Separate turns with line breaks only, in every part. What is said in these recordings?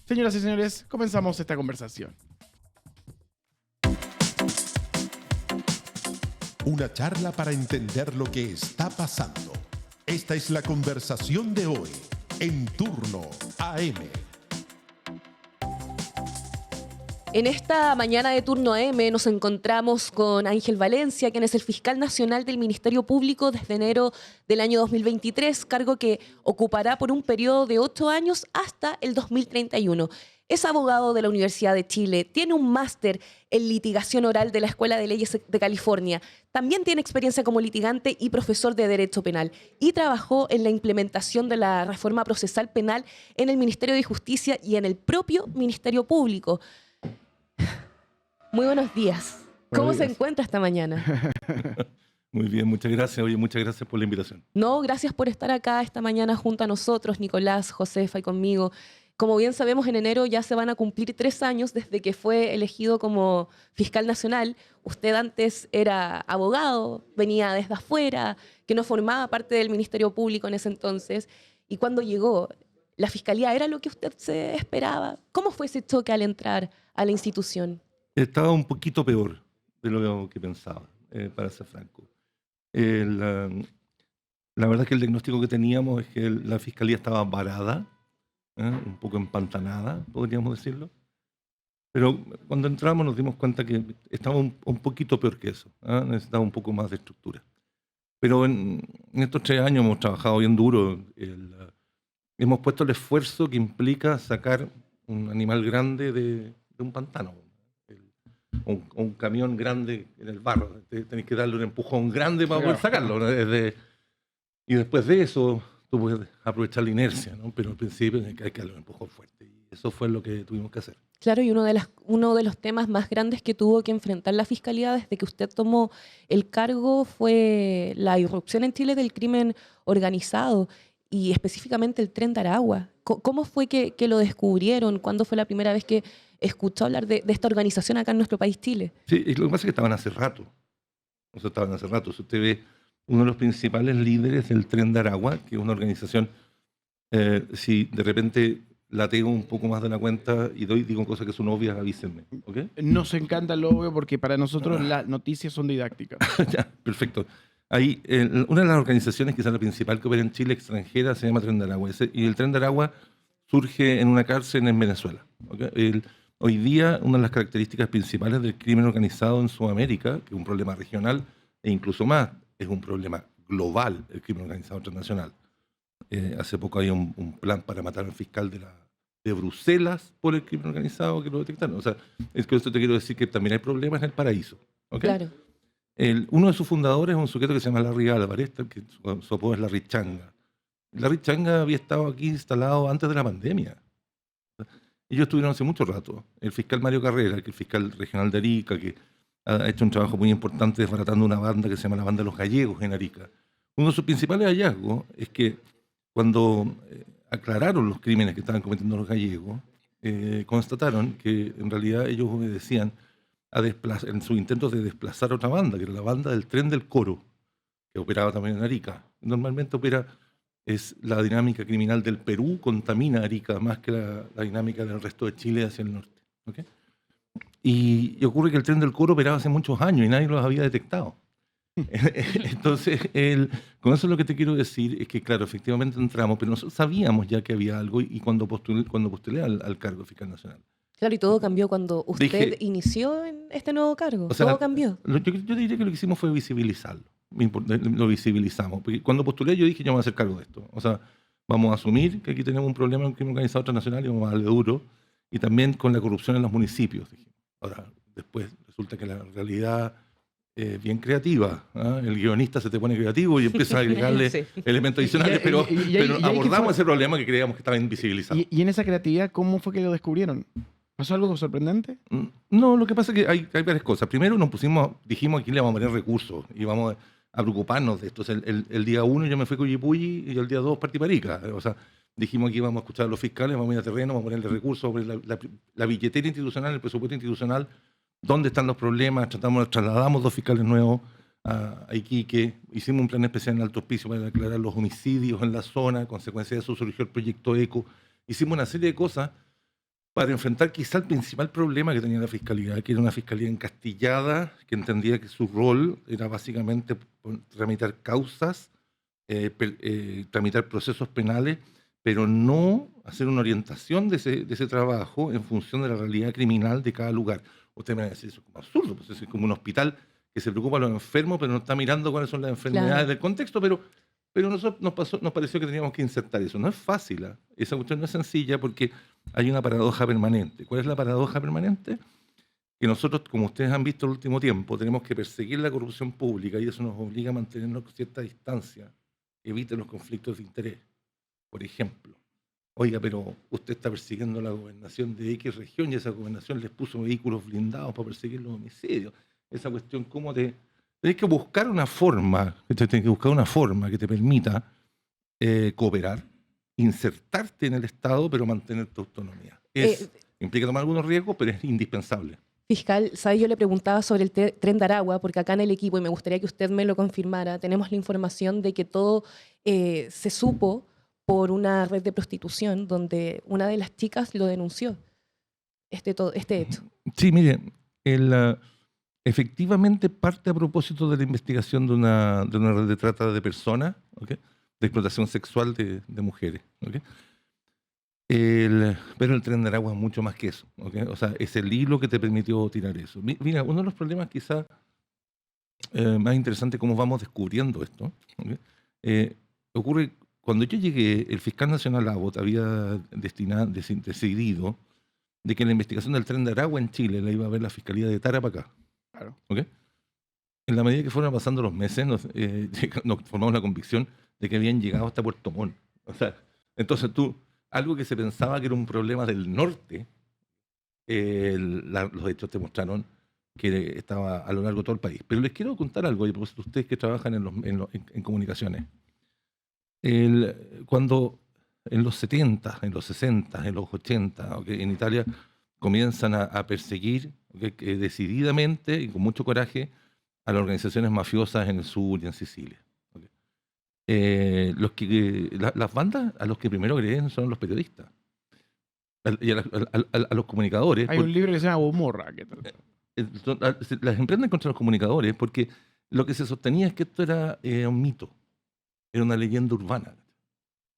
Señoras y señores, comenzamos esta conversación.
Una charla para entender lo que está pasando. Esta es la conversación de hoy, en Turno AM.
En esta mañana de Turno AM nos encontramos con Ángel Valencia, quien es el fiscal nacional del Ministerio Público desde enero del año 2023, cargo que ocupará por un periodo de 8 años hasta el 2031. Es abogado de la Universidad de Chile, tiene un máster en litigación oral de la Escuela de Leyes de California, también tiene experiencia como litigante y profesor de Derecho Penal y trabajó en la implementación de la reforma procesal penal en el Ministerio de Justicia y en el propio Ministerio Público. Muy buenos días. ¿Cómo se encuentra esta mañana?
Muy bien, muchas gracias. Oye, muchas gracias por la invitación.
No, gracias por estar acá esta mañana junto a nosotros, Nicolás, Josefa y conmigo. Como bien sabemos, en enero ya se van a cumplir 3 años desde que fue elegido como fiscal nacional. Usted antes era abogado, venía desde afuera, que no formaba parte del Ministerio Público en ese entonces. Y cuando llegó, ¿la fiscalía era lo que usted se esperaba? ¿Cómo fue ese choque al entrar a la institución?
Estaba un poquito peor de lo que pensaba, para ser franco. La verdad es que el diagnóstico que teníamos es que la fiscalía estaba varada, un poco empantanada, podríamos decirlo. Pero cuando entramos nos dimos cuenta que estaba un poquito peor que eso, necesitaba un poco más de estructura. Pero en estos 3 años hemos trabajado bien duro. Hemos puesto el esfuerzo que implica sacar un animal grande de un pantano. Un camión grande en el barro. Tenés que darle un empujón grande para poder sacarlo, ¿no? Y después de eso, tú puedes aprovechar la inercia, ¿no? Pero al principio hay que darle un empujón fuerte. Y eso fue lo que tuvimos que hacer.
Claro, y uno de los temas más grandes que tuvo que enfrentar la Fiscalía desde que usted tomó el cargo fue la irrupción en Chile del crimen organizado y específicamente el Tren de Aragua. ¿Cómo fue que lo descubrieron? ¿Cuándo fue la primera vez que escuchó hablar de esta organización acá en nuestro país, Chile?
Sí, y lo que pasa es que estaban hace rato. O sea, estaban hace rato. Si usted ve uno de los principales líderes del Tren de Aragua, que es una organización, si de repente la tengo un poco más de la cuenta y digo cosas que son obvias, avísenme. ¿Okay?
Nos encanta lo obvio porque para nosotros las noticias son didácticas.
Ya, perfecto. Ahí, una de las organizaciones, quizás la principal que opera en Chile extranjera, se llama Tren de Aragua. Y el Tren de Aragua surge en una cárcel en Venezuela. ¿Okay? Hoy día, una de las características principales del crimen organizado en Sudamérica, que es un problema regional e incluso más, es un problema global, el crimen organizado internacional. Hace poco había un plan para matar al fiscal de Bruselas por el crimen organizado que lo detectaron. O sea, es que esto te quiero decir que también hay problemas en el paraíso. ¿Okay?
Claro.
Uno de sus fundadores es un sujeto que se llama Larry Álvarez, que su apodo es Larry Changa. Larry Changa había estado aquí instalado antes de la pandemia. Ellos estuvieron hace mucho rato. El fiscal Mario Carrera, que es el fiscal regional de Arica, que ha hecho un trabajo muy importante desbaratando una banda que se llama la Banda de los Gallegos en Arica. Uno de sus principales hallazgos es que cuando aclararon los crímenes que estaban cometiendo los gallegos, constataron que en realidad ellos obedecían en sus intentos de desplazar a otra banda, que era la banda del Tren del Coro, que operaba también en Arica. Normalmente es la dinámica criminal del Perú contamina Arica más que la dinámica del resto de Chile hacia el norte. ¿Okay? Y ocurre que el Tren del Coro operaba hace muchos años y nadie los había detectado. Entonces, con eso lo que te quiero decir es que, claro, efectivamente entramos, pero nosotros sabíamos ya que había algo y cuando postulé al cargo de fiscal nacional.
Claro, y todo cambió cuando usted
Dije,
inició en este nuevo cargo.
O sea,
todo cambió.
Yo diría que lo que hicimos fue visibilizarlo. Lo visibilizamos. Porque cuando postulé yo dije, yo me voy a hacer cargo de esto. O sea, vamos a asumir que aquí tenemos un problema en el crimen organizado transnacional y vamos a darle duro. Y también con la corrupción en los municipios. Dijimos. Ahora, después resulta que la realidad es bien creativa. El guionista se te pone creativo y empieza a agregarle
Sí.
elementos adicionales, pero abordamos ese problema que creíamos que estaba invisibilizado.
Y en esa creatividad, ¿cómo fue que lo descubrieron? ¿Pasó algo sorprendente?
No, lo que pasa es que hay varias cosas. Primero dijimos aquí le vamos a poner recursos y vamos a preocuparnos de esto. O sea, el día 1 yo me fui a Cuyipulli y el día 2 partí para Arica. O sea, dijimos aquí vamos a escuchar a los fiscales, vamos a ir a terreno, vamos a ponerle recursos, vamos a poner la billetera institucional, el presupuesto institucional, dónde están los problemas, trasladamos 2 fiscales nuevos a Iquique, hicimos un plan especial en Alto Hospicio para aclarar los homicidios en la zona, a consecuencia de eso surgió el proyecto ECO, hicimos una serie de cosas para enfrentar quizá el principal problema que tenía la Fiscalía, que era una Fiscalía encastillada, que entendía que su rol era básicamente tramitar causas, tramitar procesos penales, pero no hacer una orientación de ese trabajo en función de la realidad criminal de cada lugar. Usted me va a decir, eso es como absurdo, pues es como un hospital que se preocupa de los enfermos, pero no está mirando cuáles son las enfermedades
Claro.
del contexto, pero nosotros nos pareció que teníamos que insertar eso. No es fácil, ¿eh? Esa cuestión no es sencilla porque hay una paradoja permanente. ¿Cuál es la paradoja permanente? Que nosotros, como ustedes han visto en el último tiempo, tenemos que perseguir la corrupción pública y eso nos obliga a mantenernos a cierta distancia, que evite los conflictos de interés. Por ejemplo, oiga, pero usted está persiguiendo la gobernación de X región y esa gobernación les puso vehículos blindados para perseguir los homicidios. Esa cuestión, ¿cómo te...? Tienes que buscar una forma, que te permita cooperar, insertarte en el Estado, pero mantener tu autonomía. Implica tomar algunos riesgos, pero es indispensable.
Fiscal, ¿sabe? Yo le preguntaba sobre el tren de Aragua, porque acá en el equipo, y me gustaría que usted me lo confirmara, tenemos la información de que todo se supo por una red de prostitución donde una de las chicas lo denunció, este hecho.
Sí, mire, efectivamente parte a propósito de la investigación de una red de trata de personas, ¿okay? De explotación sexual de mujeres. ¿Okay? Pero el tren de Aragua es mucho más que eso. ¿Okay? O sea, es el hilo que te permitió tirar eso. Mira, uno de los problemas quizás más interesante cómo vamos descubriendo esto. ¿Okay? Ocurre, cuando yo llegué, el fiscal nacional Abbott había decidido de que la investigación del tren de Aragua en Chile la iba a ver la Fiscalía de Tarapacá.
Claro.
¿Okay? En la medida que fueron pasando los meses, nos formamos la convicción de que habían llegado hasta Puerto Montt. O sea, entonces algo que se pensaba que era un problema del norte, los hechos te mostraron que estaba a lo largo de todo el país. Pero les quiero contar algo, y por supuesto ustedes que trabajan en comunicaciones. Cuando en los 70, en los 60, en los 80, ¿okay? En Italia comienzan a perseguir, ¿okay? Decididamente y con mucho coraje a las organizaciones mafiosas en el sur y en Sicilia. ¿Okay? Las bandas a los que primero creen son los periodistas y a los comunicadores.
Hay un libro que se llama Gomorra.
Las emprenden contra los comunicadores porque lo que se sostenía es que esto era un mito, era una leyenda urbana,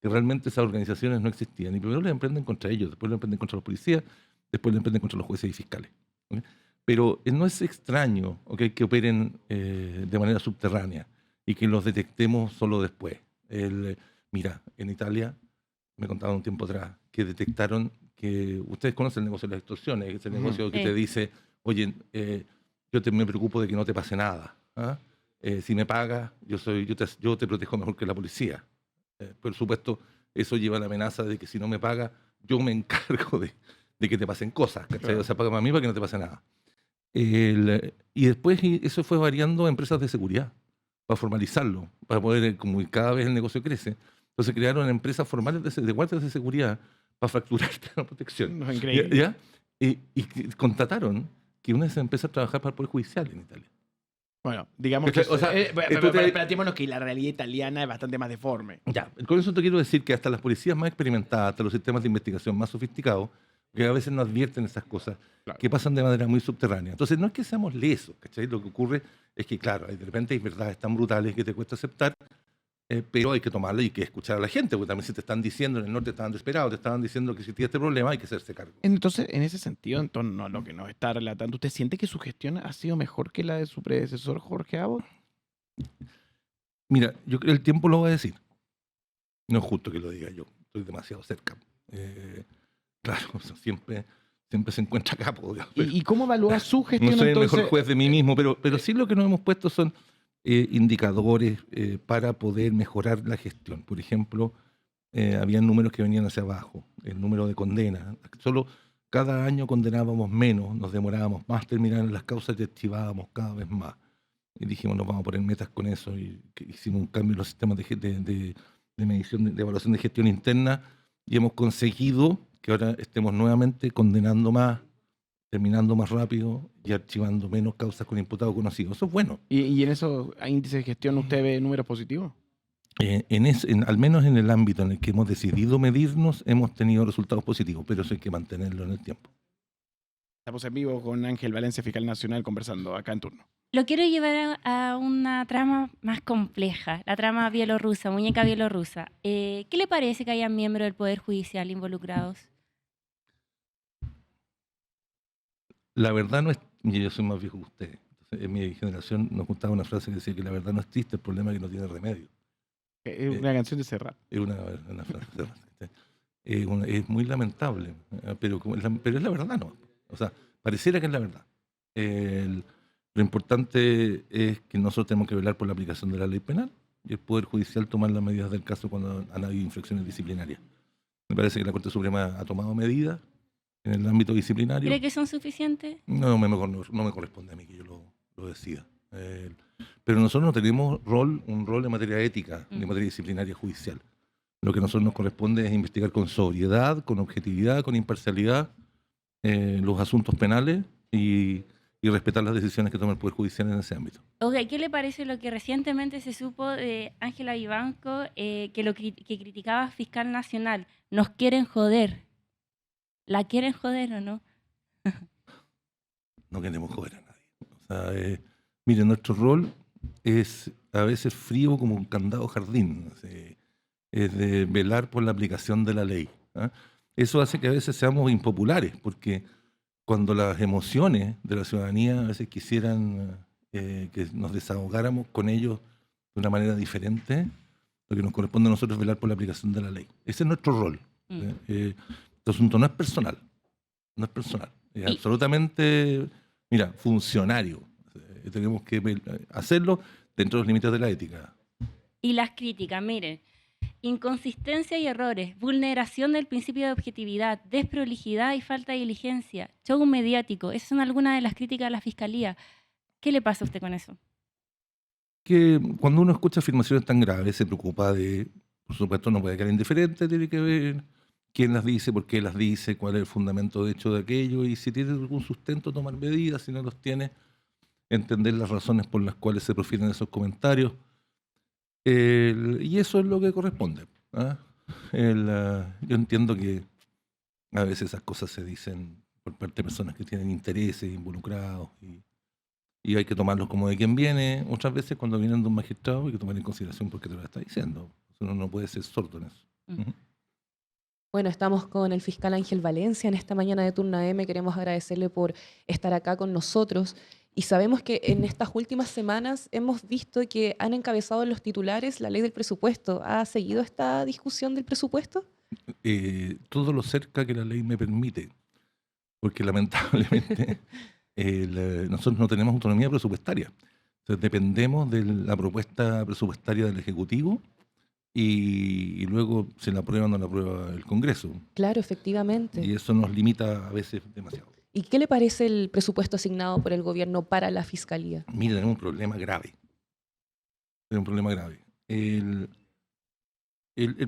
que realmente esas organizaciones no existían. Y primero les emprenden contra ellos, después les emprenden contra los policías, después les emprenden contra los jueces y fiscales. ¿Okay? Pero no es extraño, ¿okay? Que operen de manera subterránea y que los detectemos solo después. Mira, en Italia, me contaban un tiempo atrás, que detectaron que ustedes conocen el negocio de las extorsiones, ese negocio que te dice, oye, me preocupo de que no te pase nada. ¿Ah? Si me pagas, yo te protejo mejor que la policía. Por supuesto, eso lleva la amenaza de que si no me pagas, yo me encargo de que te pasen cosas. Claro. O sea, págame a mí para que no te pase nada. Y después eso fue variando a empresas de seguridad, para formalizarlo, para poder, como cada vez el negocio crece. Entonces crearon empresas formales de guardias de seguridad para fracturarte la protección.
No, es increíble.
¿Ya? Y contrataron que una de esas empresas trabajara para el Poder Judicial en Italia.
Bueno, digamos que... Planteémonos que la realidad italiana es bastante más deforme.
Ya, con eso te quiero decir que hasta las policías más experimentadas, hasta los sistemas de investigación más sofisticados, que a veces no advierten esas cosas, claro, que pasan de manera muy subterránea. Entonces, no es que seamos lesos, ¿cachai? Lo que ocurre es que, claro, de repente hay verdades tan brutales que te cuesta aceptar, pero hay que tomarlo y hay que escuchar a la gente, porque también si te están diciendo, en el norte estaban desesperados, te estaban diciendo que si tienes este problema hay que hacerse cargo.
Entonces, en ese sentido, en torno a lo que nos está relatando, ¿usted siente que su gestión ha sido mejor que la de su predecesor, Jorge Abbott?
Mira, yo creo que el tiempo lo va a decir. No es justo que lo diga yo, estoy demasiado cerca. Claro, o sea, siempre se encuentra a capo.
¿Y cómo evalúa su gestión?
No soy
entonces?
el mejor juez de mí mismo, pero sí lo que nos hemos puesto son indicadores para poder mejorar la gestión. Por ejemplo, había números que venían hacia abajo, el número de condenas. Solo cada año condenábamos menos, nos demorábamos más terminar las causas y archivábamos cada vez más. Y dijimos, nos vamos a poner metas con eso. Y hicimos un cambio en los sistemas de medición, de evaluación de gestión interna, y hemos conseguido que ahora estemos nuevamente condenando más, terminando más rápido y archivando menos causas con imputados conocidos. Eso es bueno.
¿Y en esos índices de gestión usted ve números positivos?
al menos en el ámbito en el que hemos decidido medirnos, hemos tenido resultados positivos, pero eso hay que mantenerlo en el tiempo.
Estamos en vivo con Ángel Valencia, fiscal nacional, conversando acá en turno.
Lo quiero llevar a una trama más compleja, la trama bielorrusa, muñeca bielorrusa. ¿Qué le parece que hayan miembros del Poder Judicial involucrados?
La verdad no es... Yo soy más viejo que usted. Entonces, en mi generación nos gustaba una frase que decía que la verdad no es triste, el problema es que no tiene remedio.
Es una canción de Serrat.
Es una frase. Es muy lamentable, pero es la verdad, ¿no? O sea, pareciera que es la verdad. Lo importante es que nosotros tenemos que velar por la aplicación de la ley penal y el Poder Judicial tomar las medidas del caso cuando han habido infracciones disciplinarias. Me parece que la Corte Suprema ha tomado medidas en el ámbito disciplinario.
¿Cree que son suficientes?
No me corresponde a mí que yo lo decida. Pero nosotros no tenemos un rol en materia ética, en materia disciplinaria judicial. Lo que a nosotros nos corresponde es investigar con sobriedad, con objetividad, con imparcialidad los asuntos penales y respetar las decisiones que toma el Poder Judicial en ese ámbito.
Ok, ¿qué le parece lo que recientemente se supo de Ángela Vivanco, que criticaba a Fiscal Nacional? Nos quieren joder. ¿La quieren joder o no?
No queremos joder a nadie. O sea, mire, nuestro rol es a veces frío como un candado jardín. Es de velar por la aplicación de la ley. Eso hace que a veces seamos impopulares, porque cuando las emociones de la ciudadanía a veces quisieran que nos desahogáramos con ellos de una manera diferente, lo que nos corresponde a nosotros es velar por la aplicación de la ley. Ese es nuestro rol. Este asunto no es personal, es absolutamente, funcionario. Tenemos que hacerlo dentro de los límites de la ética.
Y las críticas, miren, inconsistencia y errores, vulneración del principio de objetividad, desprolijidad y falta de diligencia, show mediático, esas son algunas de las críticas a la Fiscalía. ¿Qué le pasa a usted con eso?
Que cuando uno escucha afirmaciones tan graves se preocupa por supuesto no puede quedar indiferente, tiene que ver quién las dice, por qué las dice, cuál es el fundamento de hecho de aquello, y si tiene algún sustento tomar medidas, si no los tiene, entender las razones por las cuales se profieren esos comentarios. Y eso es lo que corresponde. Yo entiendo que a veces esas cosas se dicen por parte de personas que tienen intereses involucrados y hay que tomarlos como de quien viene. Otras veces cuando vienen de un magistrado hay que tomar en consideración por qué te lo está diciendo. Uno no puede ser sordo en eso.
Bueno, estamos con el fiscal Ángel Valencia en esta mañana de Turno AM. Queremos agradecerle por estar acá con nosotros. Y sabemos que en estas últimas semanas hemos visto que han encabezado en los titulares la ley del presupuesto. ¿Ha seguido esta discusión del presupuesto?
Todo lo cerca que la ley me permite, porque lamentablemente nosotros no tenemos autonomía presupuestaria. Entonces dependemos de la propuesta presupuestaria del Ejecutivo y luego se la aprueba o no la aprueba el Congreso.
Claro, efectivamente.
Y eso nos limita a veces demasiado.
¿Y qué le parece el presupuesto asignado por el gobierno para la Fiscalía?
Mira, tenemos un problema grave. El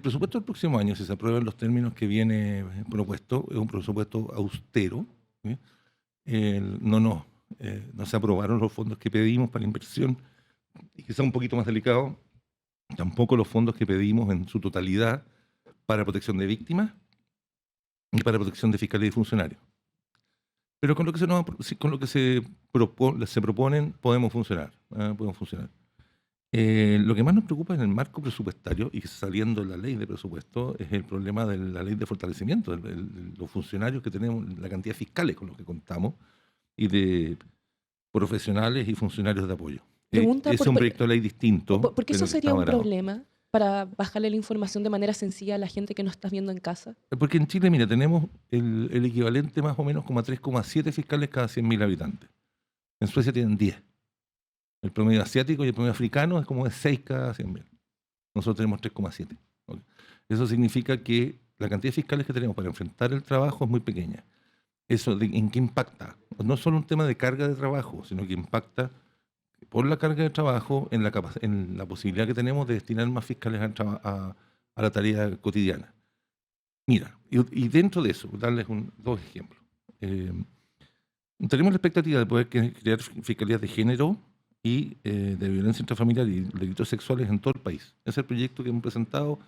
presupuesto del próximo año, si se aprueban los términos que viene propuesto, es un presupuesto austero. No se aprobaron los fondos que pedimos para inversión, y quizá un poquito más delicado, tampoco los fondos que pedimos en su totalidad para protección de víctimas y para protección de fiscales y funcionarios. Pero con lo que se proponen podemos funcionar. Lo que más nos preocupa en el marco presupuestario y saliendo de la ley de presupuesto es el problema de la ley de fortalecimiento, los funcionarios que tenemos, la cantidad de fiscales con los que contamos y de profesionales y funcionarios de apoyo. Ese es un proyecto de ley distinto.
¿Por qué eso sería un problema para bajarle la información de manera sencilla a la gente que nos está viendo en casa?
Porque en Chile, mira, tenemos el equivalente más o menos como a 3,7 fiscales cada 100.000 habitantes. En Suecia tienen 10. El promedio asiático y el promedio africano es como de 6 cada 100.000. Nosotros tenemos 3,7. ¿Okay? Eso significa que la cantidad de fiscales que tenemos para enfrentar el trabajo es muy pequeña. ¿Eso en qué impacta? No es solo un tema de carga de trabajo, sino que impacta por la carga de trabajo en la posibilidad que tenemos de destinar más fiscales a la tarea cotidiana. Mira, y dentro de eso, darles dos ejemplos. Tenemos la expectativa de poder crear fiscalías de género y de violencia intrafamiliar y delitos sexuales en todo el país. Ese es el proyecto que hemos presentado,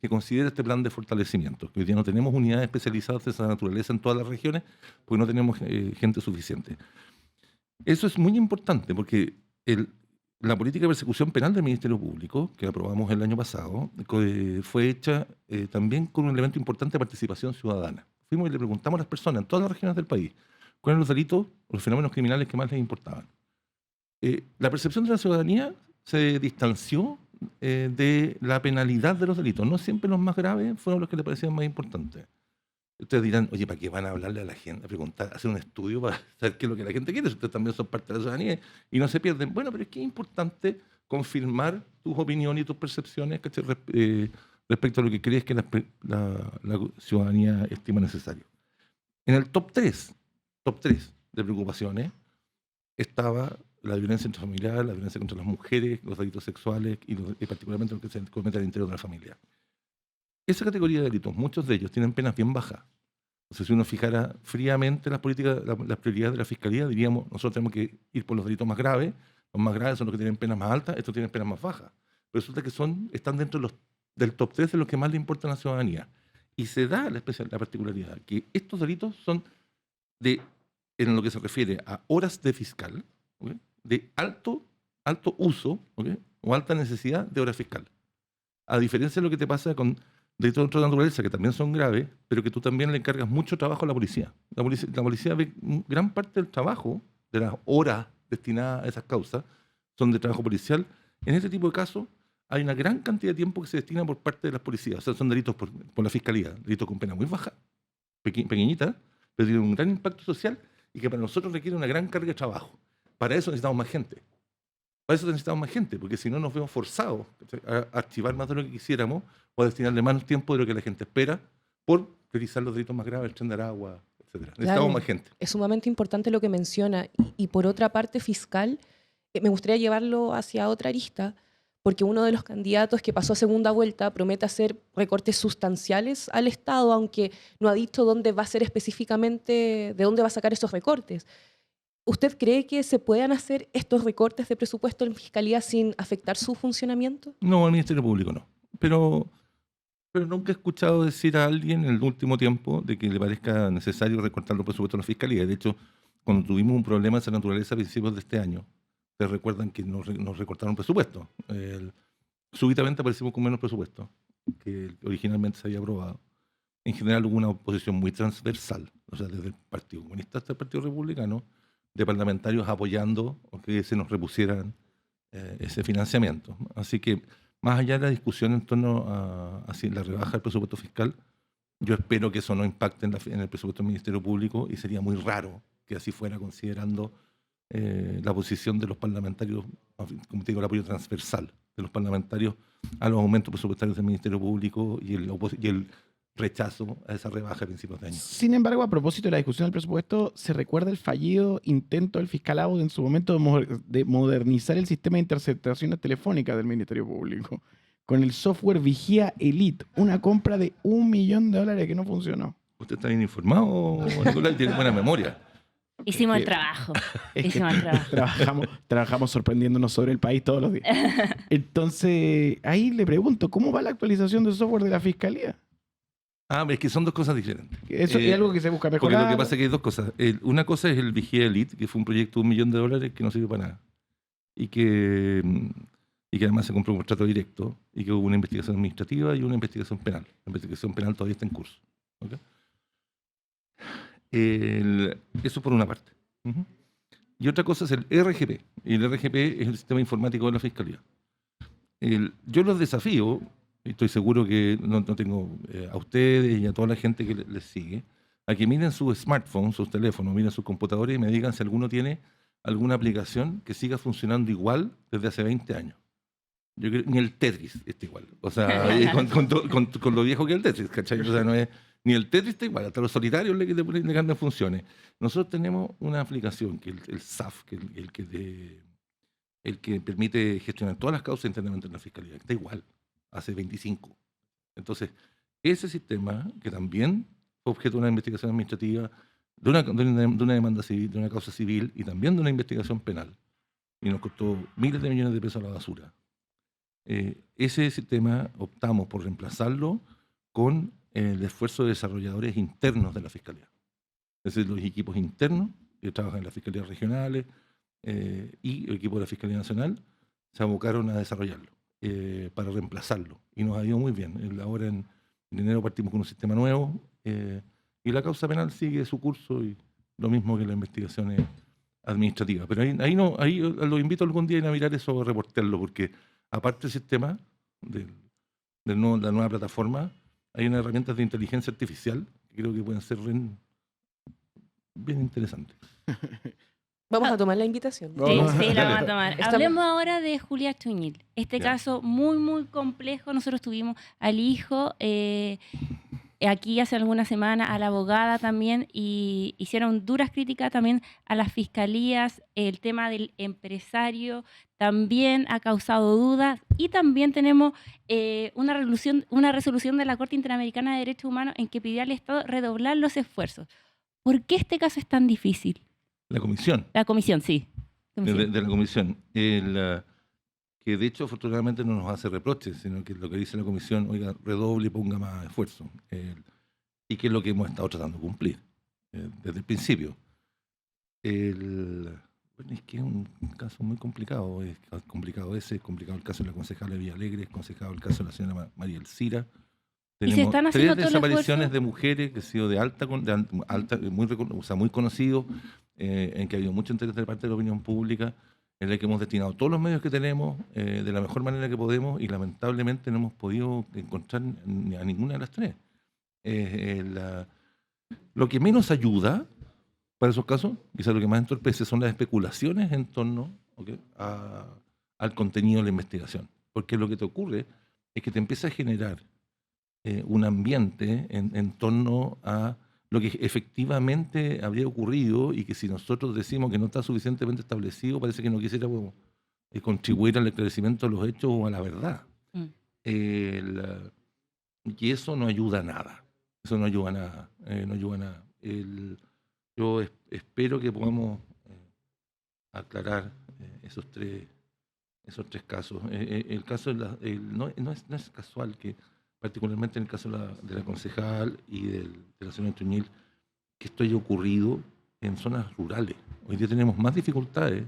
que considera este plan de fortalecimiento. Que hoy día no tenemos unidades especializadas de esa naturaleza en todas las regiones, porque no tenemos gente suficiente. Eso es muy importante, porque la política de persecución penal del Ministerio Público, que aprobamos el año pasado, fue hecha también con un elemento importante de participación ciudadana. Fuimos y le preguntamos a las personas en todas las regiones del país cuáles eran los delitos, los fenómenos criminales que más les importaban. La percepción de la ciudadanía se distanció de la penalidad de los delitos. No siempre los más graves fueron los que le parecían más importantes. Ustedes dirán, oye, ¿para qué van a hablarle a la gente, a preguntar, hacer un estudio para saber qué es lo que la gente quiere? Ustedes también son parte de la ciudadanía y no se pierden. Bueno, pero es que es importante confirmar tus opiniones y tus percepciones, ¿cachai? Respecto a lo que crees que la ciudadanía estima necesario. En el top 3 de preocupaciones estaba la violencia intrafamiliar, la violencia contra las mujeres, los delitos sexuales y particularmente los que se cometen al interior de la familia. Esa categoría de delitos, muchos de ellos tienen penas bien bajas. Entonces, si uno fijara fríamente las políticas, las prioridades de la Fiscalía, diríamos, nosotros tenemos que ir por los delitos más graves. Los más graves son los que tienen penas más altas, estos tienen penas más bajas. Pero resulta que están dentro del top 3 de los que más le importan a la ciudadanía. Y se da la particularidad que estos delitos son en lo que se refiere a horas de fiscal, ¿okay?, de alto uso, ¿okay?, o alta necesidad de hora fiscal. A diferencia de lo que te pasa con delitos de otra naturaleza, que también son graves, pero que tú también le encargas mucho trabajo a la policía. La policía ve gran parte del trabajo, de las horas destinadas a esas causas, son de trabajo policial. En este tipo de casos hay una gran cantidad de tiempo que se destina por parte de las policías. O sea, son delitos por la Fiscalía, delitos con pena muy baja, pequeñita, pero tienen un gran impacto social y que para nosotros requiere una gran carga de trabajo. Para eso necesitamos más gente. Porque si no nos vemos forzados a archivar más de lo que quisiéramos o a destinarle más tiempo de lo que la gente espera por priorizar los delitos más graves, el Tren de Aragua, etc. Necesitamos más gente.
Es sumamente importante lo que menciona. Y por otra parte, fiscal, me gustaría llevarlo hacia otra arista, porque uno de los candidatos que pasó a segunda vuelta promete hacer recortes sustanciales al Estado, aunque no ha dicho dónde va a ser específicamente, de dónde va a sacar esos recortes. ¿Usted cree que se puedan hacer estos recortes de presupuesto en Fiscalía sin afectar su funcionamiento?
No, al Ministerio Público no. Pero nunca he escuchado decir a alguien en el último tiempo de que le parezca necesario recortar los presupuestos de la Fiscalía. De hecho, cuando tuvimos un problema de esa naturaleza a principios de este año, ustedes recuerdan que nos recortaron presupuesto. Súbitamente aparecimos con menos presupuesto que originalmente se había aprobado. En general hubo una oposición muy transversal, o sea, desde el Partido Comunista hasta el Partido Republicano, de parlamentarios apoyando o que se nos repusieran ese financiamiento. Así que, más allá de la discusión en torno a la rebaja del presupuesto fiscal, yo espero que eso no impacte en el presupuesto del Ministerio Público y sería muy raro que así fuera, considerando la posición de los parlamentarios, como te digo, el apoyo transversal de los parlamentarios a los aumentos presupuestarios del Ministerio Público y el rechazo a esa rebaja a principios de año.
Sin embargo, a propósito de la discusión del presupuesto, se recuerda el fallido intento del fiscal Audi en su momento de modernizar el sistema de interceptaciones telefónicas del Ministerio Público con el software Vigía Elite, una compra de $1 millón que no funcionó.
¿Usted está bien informado, Nicolás? Tiene buena memoria.
Hicimos el trabajo. Hicimos el trabajo.
Trabajamos sorprendiéndonos sobre el país todos los días. Entonces, ahí le pregunto, ¿cómo va la actualización del software de la Fiscalía?
Es que son dos cosas diferentes.
Eso es algo que se busca mejorar.
Porque lo que pasa es que hay dos cosas. Una cosa es el Vigía Elite, que fue un proyecto de $1 millón que no sirve para nada. Y que además se compró un contrato directo y que hubo una investigación administrativa y una investigación penal. La investigación penal todavía está en curso. ¿Okay? Eso por una parte. Y otra cosa es el RGP. Y el RGP es el sistema informático de la Fiscalía. Yo los desafío, y estoy seguro que no tengo a ustedes y a toda la gente que les sigue, a que miren sus smartphones, sus teléfonos, miren sus computadores y me digan si alguno tiene alguna aplicación que siga funcionando igual desde hace 20 años. Yo creo ni el Tetris está igual. O sea, con lo viejo que es el Tetris, ¿cachai? O sea, no es, ni el Tetris está igual, hasta los solitarios le cambian funciones. Nosotros tenemos una aplicación, que el SAF, que el que permite gestionar todas las causas internamente en la Fiscalía, que está igual, hace 25. Entonces, ese sistema, que también fue objeto de una investigación administrativa, de una demanda civil, de una causa civil y también de una investigación penal, y nos costó miles de millones de pesos a la basura. Ese sistema optamos por reemplazarlo con el esfuerzo de desarrolladores internos de la Fiscalía. Es decir, los equipos internos que trabajan en las fiscalías regionales y el equipo de la Fiscalía Nacional se abocaron a desarrollarlo para reemplazarlo. Y nos ha ido muy bien. Ahora en enero partimos con un sistema nuevo y la causa penal sigue su curso y lo mismo que las investigaciones administrativas. Pero ahí los invito algún día a ir a mirar eso, a reportearlo, porque aparte del sistema, de la nueva plataforma, hay unas herramientas de inteligencia artificial que creo que pueden ser bien interesantes.
Vamos a tomar la invitación.
Sí, la vamos a tomar.
Estamos-
Hablemos ahora de Julia Chuñil. Este
Ya.
caso muy, muy complejo. Nosotros tuvimos al hijo aquí hace algunas semanas, a la abogada también, y hicieron duras críticas también a las fiscalías. El tema del empresario también ha causado dudas. Y también tenemos una resolución de la Corte Interamericana de Derechos Humanos en que pidió al Estado redoblar los esfuerzos. ¿Por qué este caso es tan difícil?
La comisión.
La comisión, sí.
De la comisión. Que de hecho afortunadamente no nos hace reproches, sino que lo que dice la comisión, oiga, redoble y ponga más esfuerzo. Y que es lo que hemos estado tratando de cumplir desde el principio. Bueno, es que es un caso muy complicado. Es complicado ese, es complicado el caso de la concejala Villalegre, es complicado el caso de la señora María Elcira.
¿Y se están haciendo
tres
todo el
desapariciones
esfuerzo?
de mujeres que han sido de alta muy conocidos, en que ha habido mucho interés de parte de la opinión pública, en el que hemos destinado todos los medios que tenemos de la mejor manera que podemos y lamentablemente no hemos podido encontrar a ninguna de las tres. Lo que menos ayuda para esos casos, quizás lo que más entorpece, son las especulaciones en torno al contenido de la investigación. Porque lo que te ocurre es que te empieza a generar un ambiente en torno a lo que efectivamente habría ocurrido y que si nosotros decimos que no está suficientemente establecido, parece que no quisiéramos contribuir al esclarecimiento de los hechos o a la verdad. Y eso no ayuda a nada. Eso no ayuda a nada. No ayuda a nada. Yo espero que podamos aclarar esos tres casos. El caso no es casual que, particularmente en el caso de la concejal y de la señora Chuñil, que esto haya ocurrido en zonas rurales. Hoy día tenemos más dificultades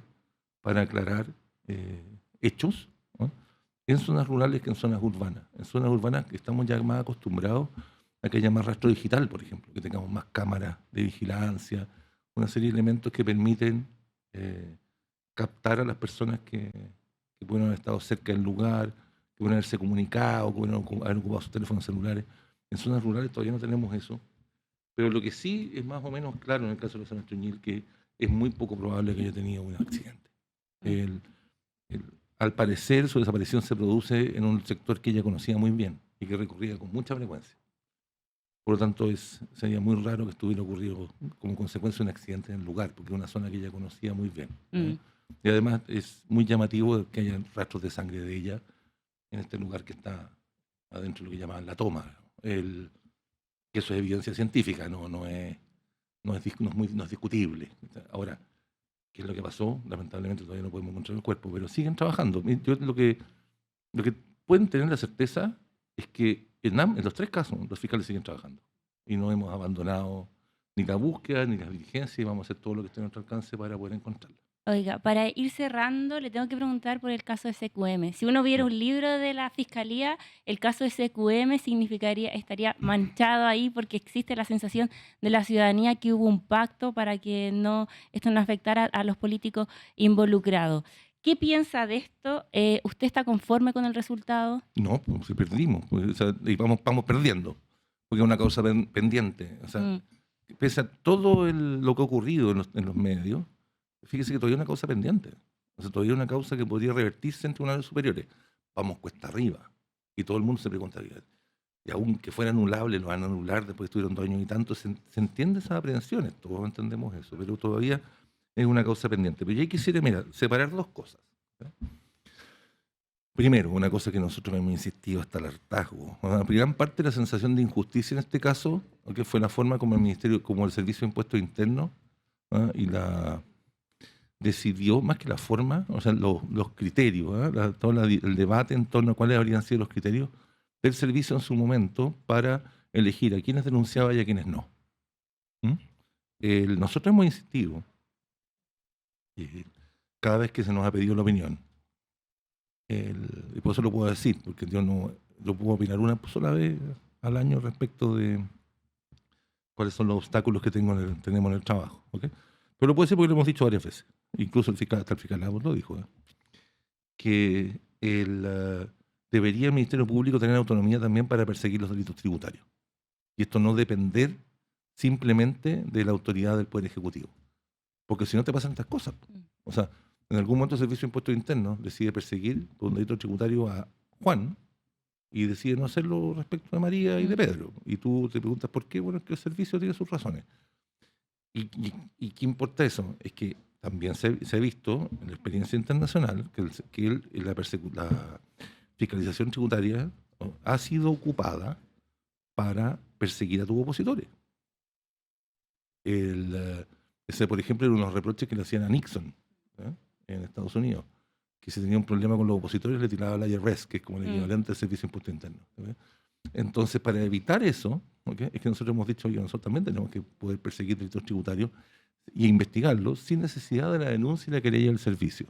para aclarar hechos, ¿no?, en zonas rurales que en zonas urbanas. En zonas urbanas que estamos ya más acostumbrados a que haya más rastro digital, por ejemplo, que tengamos más cámaras de vigilancia, una serie de elementos que permiten captar a las personas que pueden haber estado cerca del lugar, que pueden haberse comunicado, que pueden haber ocupado sus teléfonos celulares. En zonas rurales todavía no tenemos eso. Pero lo que sí es más o menos claro en el caso de la señora Chuñil, que es muy poco probable que haya tenido un accidente. Al parecer, su desaparición se produce en un sector que ella conocía muy bien y que recorría con mucha frecuencia. Por lo tanto, sería muy raro que estuviera ocurrido como consecuencia de un accidente en el lugar, porque es una zona que ella conocía muy bien. Y además es muy llamativo que haya rastros de sangre de ella en este lugar que está adentro de lo que llamaban la toma. Que eso es evidencia científica, no es discutible. Ahora, ¿qué es lo que pasó? Lamentablemente todavía no podemos encontrar el cuerpo, pero siguen trabajando. Lo que pueden tener la certeza es que en los tres casos los fiscales siguen trabajando y no hemos abandonado ni la búsqueda ni las diligencias y vamos a hacer todo lo que esté a nuestro alcance para poder encontrarla.
Oiga, para ir cerrando, le tengo que preguntar por el caso de SQM. Si uno viera un libro de la Fiscalía, el caso de SQM estaría manchado ahí porque existe la sensación de la ciudadanía que hubo un pacto para que esto no afectara a los políticos involucrados. ¿Qué piensa de esto? ¿Usted está conforme con el resultado?
No, pues si perdimos, y vamos perdiendo, porque es una causa pendiente. O sea, pese a todo lo que ha ocurrido en los medios, fíjese que todavía hay una causa pendiente. O sea, todavía hay una causa que podría revertirse en tribunales superiores. Vamos cuesta arriba. Y todo el mundo se pregunta, y aunque fuera anulable, lo van a anular después de estuvieron 2 años y tanto. Se entiende esas aprehensiones, todos entendemos eso, pero todavía es una causa pendiente. Pero yo quisiera, separar dos cosas. Primero, una cosa que nosotros hemos insistido hasta el hartazgo. Gran parte de la sensación de injusticia en este caso, que fue la forma como el Ministerio, como el Servicio de Impuestos Internos y decidió, más que la forma, o sea, los criterios, todo el debate en torno a cuáles habrían sido los criterios del servicio en su momento para elegir a quienes denunciaba y a quienes no. Nosotros hemos insistido, cada vez que se nos ha pedido la opinión, y por eso lo puedo decir, porque yo no lo puedo opinar una sola vez al año respecto de cuáles son los obstáculos que tenemos en el trabajo. ¿Okay? Pero lo puedo decir porque lo hemos dicho varias veces. Incluso hasta el fiscal Lagos lo dijo, que debería el Ministerio Público tener autonomía también para perseguir los delitos tributarios. Y esto no depender simplemente de la autoridad del Poder Ejecutivo. Porque si no te pasan estas cosas. O sea, en algún momento el Servicio de Impuestos Internos decide perseguir por un delito tributario a Juan y decide no hacerlo respecto de María y de Pedro. Y tú te preguntas por qué. Bueno, es que el servicio tiene sus razones. ¿Y qué importa eso? Es que también se ha visto en la experiencia internacional que la fiscalización tributaria ha sido ocupada para perseguir a tus opositores. Ese, por ejemplo, era uno de los reproches que le hacían a Nixon en Estados Unidos, que si tenía un problema con los opositores le tiraba la IRS, que es como el equivalente al Servicio de Impuestos Internos. Entonces, para evitar eso, es que nosotros hemos dicho, nosotros también tenemos que poder perseguir delitos tributarios y investigarlos sin necesidad de la denuncia y la querella del servicio.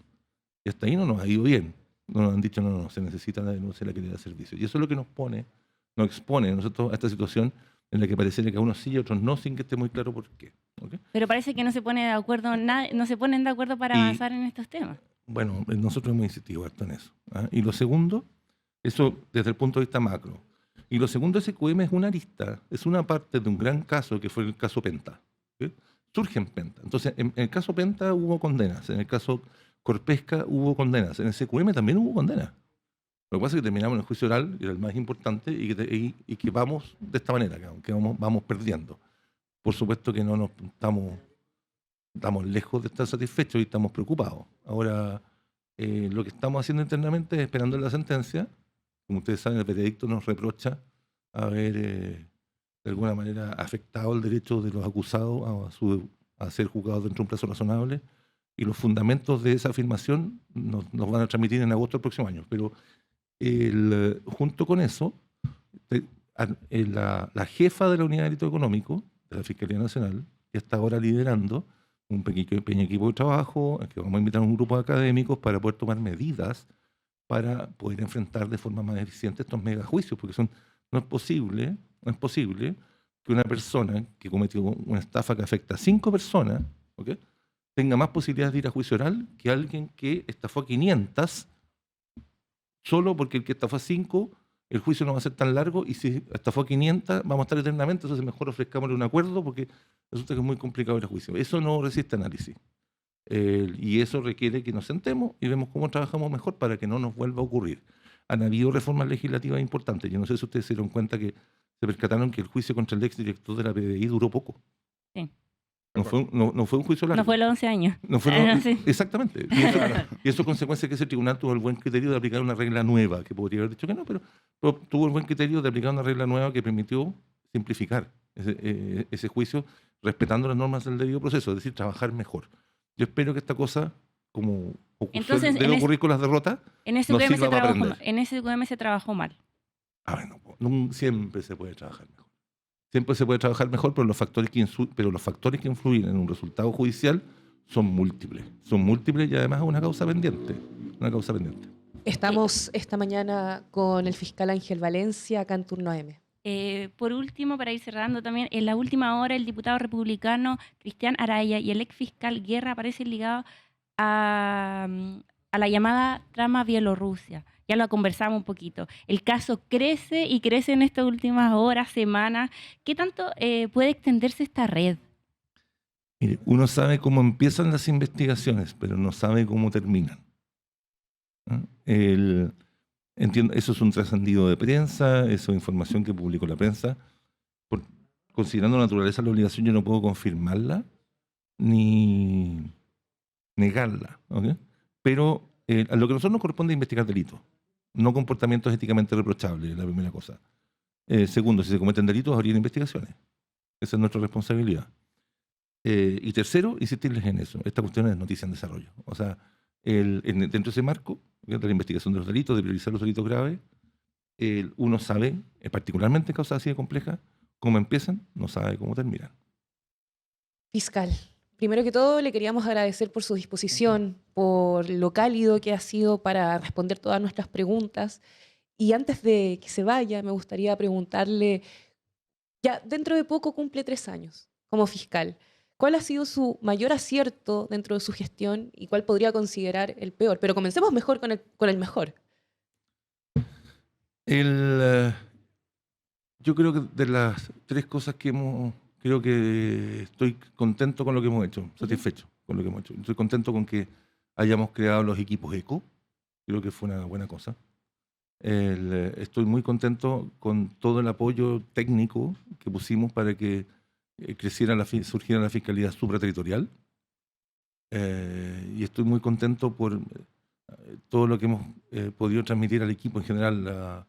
Y hasta ahí no nos ha ido bien. No nos han dicho, no, se necesita la denuncia y la querella del servicio. Y eso es lo que nos expone a nosotros a esta situación en la que pareciera que a unos sí y a otros no, sin que esté muy claro por qué. ¿Okay?
Pero parece que no se ponen de acuerdo para avanzar en estos temas.
Bueno, nosotros hemos insistido harto en eso. Y lo segundo, eso desde el punto de vista macro. Y lo segundo, SQM es una arista, es una parte de un gran caso que fue el caso Penta. ¿Okay? Surge en Penta. Entonces, en el caso Penta hubo condenas, en el caso Corpesca hubo condenas, en el SQM también hubo condenas. Lo que pasa es que terminamos en el juicio oral, que era el más importante, y que vamos de esta manera, que vamos perdiendo. Por supuesto que no estamos lejos de estar satisfechos y estamos preocupados. Ahora, lo que estamos haciendo internamente es esperando la sentencia. Como ustedes saben, el veredicto nos reprocha haber, de alguna manera, afectado el derecho de los acusados a ser juzgados dentro de un plazo razonable, y los fundamentos de esa afirmación nos van a transmitir en agosto del próximo año. Pero junto con eso, la jefa de la Unidad de Delito Económico de la Fiscalía Nacional, que está ahora liderando un pequeño equipo de trabajo, que vamos a invitar a un grupo de académicos para poder tomar medidas para poder enfrentar de forma más eficiente estos megajuicios, porque no es posible que una persona que cometió una estafa que afecta a 5 personas, ¿okay?, tenga más posibilidades de ir a juicio oral que alguien que estafó a 500, solo porque el que estafó a 5, el juicio no va a ser tan largo, y si estafó a 500, vamos a estar eternamente, entonces mejor ofrezcámosle un acuerdo, porque resulta que es muy complicado ir a juicio. Eso no resiste análisis. Y eso requiere que nos sentemos y vemos cómo trabajamos mejor para que no nos vuelva a ocurrir. Han habido reformas legislativas importantes. Yo no sé si ustedes se dieron cuenta que se percataron que el juicio contra el exdirector de la PDI duró poco.
Sí.
No fue un juicio largo.
No fue los 11 años.
Sí. Exactamente. Y eso es consecuencia que ese tribunal tuvo el buen criterio de aplicar una regla nueva, que podría haber dicho que no, pero tuvo el buen criterio de aplicar una regla nueva que permitió simplificar ese juicio, respetando las normas del debido proceso, es decir, trabajar mejor. Yo espero que esta cosa, como debe ocurrir con las derrotas, nos sirva para aprender.
En SQM se trabajó mal.
Siempre se puede trabajar mejor. Siempre se puede trabajar mejor, pero los factores que influyen en un resultado judicial son múltiples. Son múltiples y además es una causa pendiente.
Estamos esta mañana con el fiscal Ángel Valencia, acá en Turno AM.
Por último, para ir cerrando también, en la última hora el diputado republicano Cristian Araya y el ex fiscal Guerra aparecen ligados a la llamada trama Bielorrusia. Ya lo conversamos un poquito. El caso crece y crece en estas últimas horas, semanas. ¿Qué tanto puede extenderse esta red?
Mire, uno sabe cómo empiezan las investigaciones, pero no sabe cómo terminan. Entiendo, eso es un trascendido de prensa, eso es información que publicó la prensa. Considerando la naturaleza de la obligación, yo no puedo confirmarla ni negarla. ¿Okay? Pero a lo que a nosotros nos corresponde es investigar delitos, no comportamientos éticamente reprochables, es la primera cosa. Segundo, si se cometen delitos, habría investigaciones. Esa es nuestra responsabilidad. Y tercero, insistirles en eso. Esta cuestión es noticia en desarrollo. O sea, dentro de ese marco de la investigación de los delitos, de priorizar los delitos graves, uno sabe, particularmente en causas así de complejas, cómo empiezan, no sabe cómo terminan.
Fiscal, primero que todo le queríamos agradecer por su disposición, por lo cálido que ha sido para responder todas nuestras preguntas. Y antes de que se vaya, me gustaría preguntarle, ya dentro de poco cumple 3 años como fiscal. ¿Cuál ha sido su mayor acierto dentro de su gestión y cuál podría considerar el peor? Pero comencemos mejor con el mejor.
Yo creo que de las 3 cosas que creo que estoy contento con lo que hemos hecho, satisfecho con lo que hemos hecho. Estoy contento con que hayamos creado los equipos ECO, creo que fue una buena cosa. Estoy muy contento con todo el apoyo técnico que pusimos para que surgiera la fiscalía supraterritorial. Y estoy muy contento por todo lo que hemos podido transmitir al equipo en general,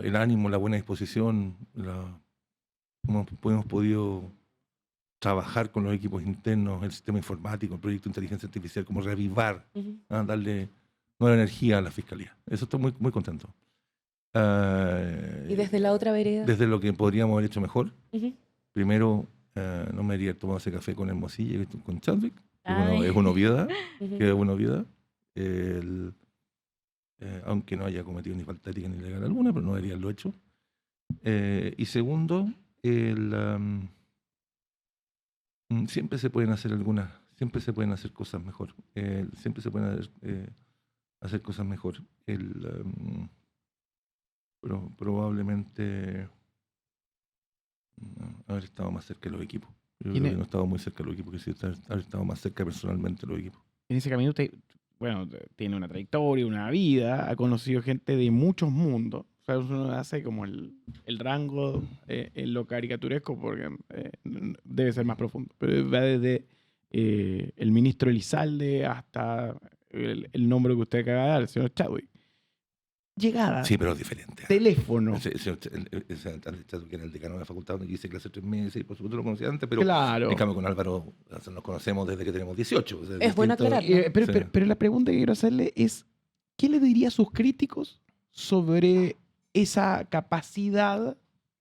el ánimo, la buena disposición, cómo hemos podido trabajar con los equipos internos, el sistema informático, el proyecto de inteligencia artificial, como reavivar, darle nueva energía a la fiscalía. Eso estoy muy, muy contento.
¿Y desde la otra vereda?
Desde lo que podríamos haber hecho mejor. Primero, no me habría tomado ese café con Hermosilla y con Chadwick. Es una obviedad. Que es una obviedad. Aunque no haya cometido ni falta ética ni legal alguna, pero no debería haberlo hecho. Y segundo, siempre se pueden hacer cosas mejor. Siempre se pueden hacer cosas mejor. Probablemente haber estado más cerca de los equipos. Yo creo que no he estado muy cerca de los equipos, que sí, haber estado más cerca personalmente de los equipos.
En ese camino usted, bueno, tiene una trayectoria, una vida, ha conocido gente de muchos mundos. O sea, uno hace como el rango en lo caricaturesco porque debe ser más profundo. Pero va desde el ministro Elizalde hasta el nombre que usted acaba de dar, el señor Chadwick. Llegada.
Sí, pero es diferente.
Teléfono.
Que era el decano de la facultad donde hice clase 3 meses y por supuesto lo conocía antes, pero
claro.
En cambio con Álvaro nos conocemos desde que tenemos 18. O sea,
es bueno aclarar.
Pero la pregunta que quiero hacerle es, ¿qué le diría a sus críticos sobre esa capacidad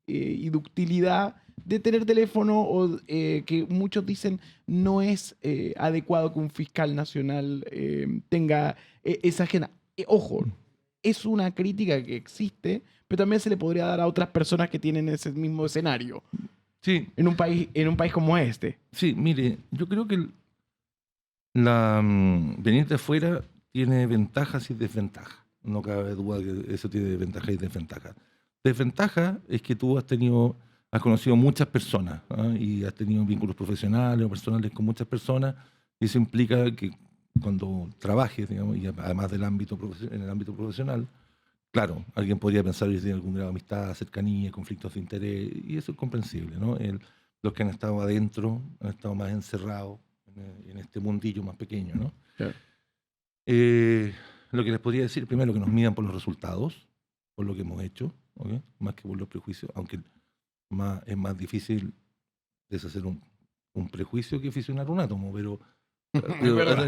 y ductilidad de tener teléfono o que muchos dicen no es adecuado que un fiscal nacional tenga esa agenda? Ojo, es una crítica que existe, pero también se le podría dar a otras personas que tienen ese mismo escenario.
Sí.
En un país como este.
Sí, mire, yo creo que venir de afuera tiene ventajas y desventajas. No cabe duda que eso tiene ventajas y desventajas. Desventaja es que tú has conocido muchas personas, ¿eh? Y has tenido vínculos profesionales o personales con muchas personas, y eso implica que cuando trabajes, digamos, y además en el ámbito profesional, claro, alguien podría pensar que tiene algún grado de amistad, cercanía, conflictos de interés, y eso es comprensible, ¿no? Los que han estado adentro han estado más encerrados en este mundillo más pequeño, ¿no?
Claro.
Lo que les podría decir, primero, que nos midan por los resultados, por lo que hemos hecho, ¿okay? Más que por los prejuicios, aunque es más difícil deshacer un prejuicio que fisionar un átomo, pero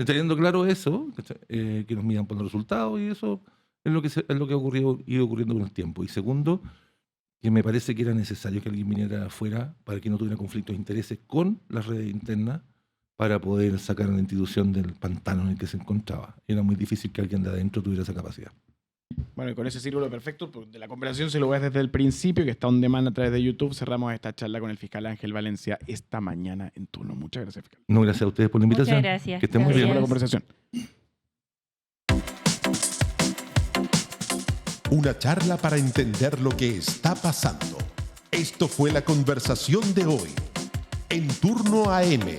teniendo claro eso, que nos midan por los resultados, y eso es lo que ha ido ocurriendo con el tiempo. Y segundo, que me parece que era necesario que alguien viniera afuera para que no tuviera conflictos de intereses con las redes internas para poder sacar a la institución del pantano en el que se encontraba. Era muy difícil que alguien de adentro tuviera esa capacidad.
Bueno, y con ese círculo perfecto de la conversación, si lo ves desde el principio, que está on demand a través de YouTube, cerramos esta charla con el fiscal Ángel Valencia esta mañana en turno. Muchas gracias, fiscal.
No, gracias a ustedes por la invitación.
Muchas gracias.
Que estén muy bien.
Por la conversación.
Una charla para entender lo que está pasando. Esto fue la conversación de hoy. En Turno AM.